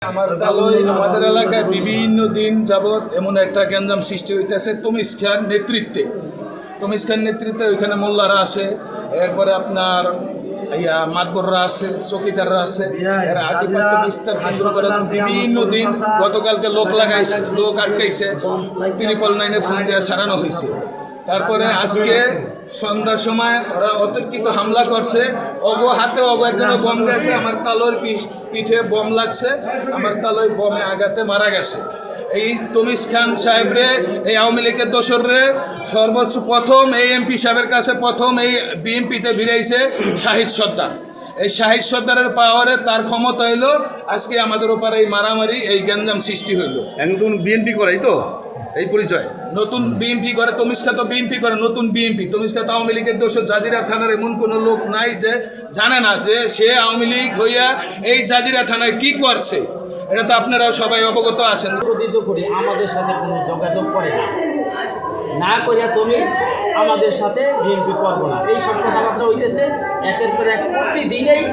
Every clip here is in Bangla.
আমাদের এলাকায় বিভিন্ন দিন যাবৎ এমন একটা গ্যাঞ্জাম সৃষ্টি হইতেছে তমিজ খান নেতৃত্বে ওইখানে মোল্লারা আছে, এরপরে আপনার মাতবররা আছে, চকিদাররা আছে, এরা আধিপত্য বিস্তার কেন্দ্র করে বিভিন্ন দিন গতকালকে লোক আটকাইছে, 999 ফোন দিয়ে সারানো হয়েছে। তারপরে আজকে সন্ধ্যার সময় ওরা অতর্কিত হামলা করছে, হাতে একজনে বম গেছে, আমার তালোর পিঠে বম লাগছে, আমার তালোর বমে আঘাতে মারা গেছে। এই তমিজ খান সাহেবরে, এই আওয়ামী লীগের দোসররে সর্বোচ্চ প্রথম এই এমপি সাহেবের কাছে প্রথম এই বিএনপিতে ভিড়াইছে শাহিদ সর্দার। এই শাহিদ সর্দারের পাওয়ারে তার ক্ষমতা হইল, আজকে আমাদের উপর এই মারামারি এই গ্যাঞ্জাম সৃষ্টি হইল। নতুন বিএনপি করাই তো এই পরিচয়, নতুন বিএনপি করে, তমিজখা তো বিএনপি করে, নতুন বিএনপি। তমিজখা তো আওয়ামী লীগের দোষর। জাজিরা থানার এমন কোনো লোক নাই যে জানে না যে সে আওয়ামী লীগ হইয়া এই জাজিরা থানায় কি করছে, এটা তো আপনারাও সবাই অবগত আছেন। প্রতিত করি আমাদের সাথে কোনো যোগাযোগ করে না করিয়া তমিজ আমাদের সাথে বিএনপি করবো না, এই সব কথাবার্তা হইতেছে। একের পর এক প্রতিদিনেই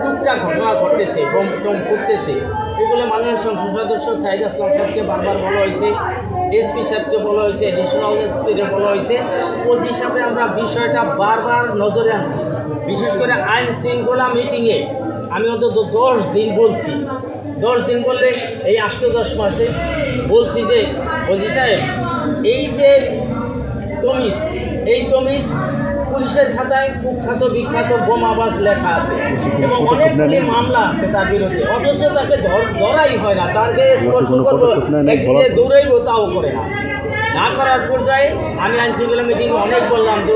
টুকটাক ঘটনা ঘটতেছে, বম টম ফুটতেছে। এগুলো মাননীয় সংসদ সদস্য সাইদ আসলাম সাহেবকে বারবার বলা হয়েছে, এসপি সাহেবকে বলা হয়েছে, এডিশনাল এসপিকে বলা হয়েছে। ওই হিসাবে আমরা বিষয়টা বারবার নজরে আনছি। বিশেষ করে আইন শৃঙ্খলা মিটিংয়ে আমি অন্তত 10 দিন বলছি, 10 দিন বললে এই 8-10 মাসে বলছি যে ওসি সাহেব, এই যে তমিজ পুলিশের খাতায় কুখ্যাত বিখ্যাত বোমাবাজ লেখা আছে এবং অনেকগুলি মামলা আছে তার বিরুদ্ধে, অথচ তাকে ধরাই হয় না। তাকে স্পর্শ করবো, একদিকে দৌড়াইব, তাও করে না করার পর্যায়ে আমি আইন শৃঙ্খলা মিটিংয়ে অনেক বললাম যে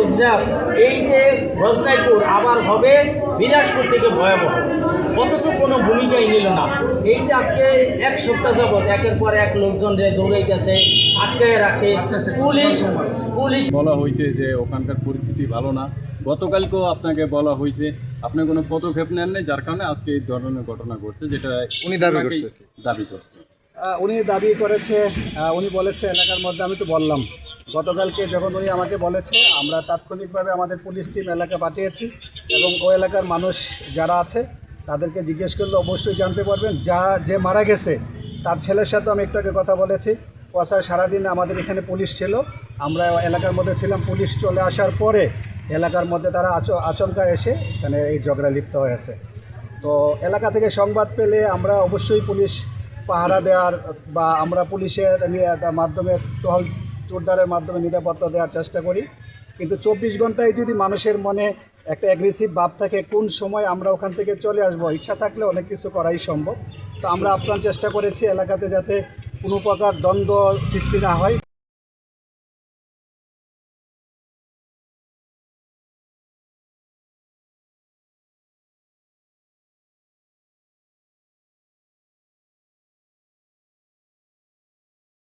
এই যে রজনাইপুর আবার হবে বিলাসপুর থেকে ভয়াবহ, অথচ কোনো ভূমিকাই নিল না। এই যে আজকে 1 সপ্তাহ যাবৎ একের পর এক লোকজন দৌড়াইতেছে, আটকায় রাখে পুলিশ। বলা হয়েছে যে ওখানকার পরিস্থিতি ভালো না, গতকালকেও আপনাকে বলা হয়েছে, আপনি কোনো পদক্ষেপ নেন নাই, যার কারণে আজকে এই ধরনের ঘটনা ঘটছে, যেটা উনি দাবি করছে। উনি দাবি করেছে, উনি বলেছে এলাকার মধ্যে, আমি তো বললাম গতকালকে যখন উনি আমাকে বলেছে, আমরা তাৎক্ষণিকভাবে আমাদের পুলিশ টিম এলাকা পাঠিয়েছি এবং ওই এলাকার মানুষ যারা আছে তাদেরকে জিজ্ঞেস করলে অবশ্যই জানতে পারবেন। যে মারা গেছে তার ছেলের সাথে আমি একটু আগে কথা বলেছি, স্যার সারাদিন আমাদের এখানে পুলিশ ছিল, আমরা এলাকার মধ্যে ছিলাম, পুলিশ চলে আসার পরে এলাকার মধ্যে তারা আচমকা এসে এখানে এই ঝগড়া লিপ্ত হয়েছে। তো এলাকা থেকে সংবাদ পেলে আমরা অবশ্যই পুলিশ পাহারা দেওয়ার বা আমরা পুলিশের মাধ্যমে টহল জোরদারের মাধ্যমে নিরাপত্তা দেওয়ার চেষ্টা করি, কিন্তু 24 ঘন্টায় যদি মানুষের মনে একটা অ্যাগ্রেসিভ ভাব থাকে কোন সময় আমরা ওখান থেকে চলে আসবো, ইচ্ছা থাকলে অনেক কিছু করাই সম্ভব। তো আমরা আপ্রাণ চেষ্টা করেছি এলাকাতে যাতে কোনো প্রকার দ্বন্দ্ব সৃষ্টি না হয়।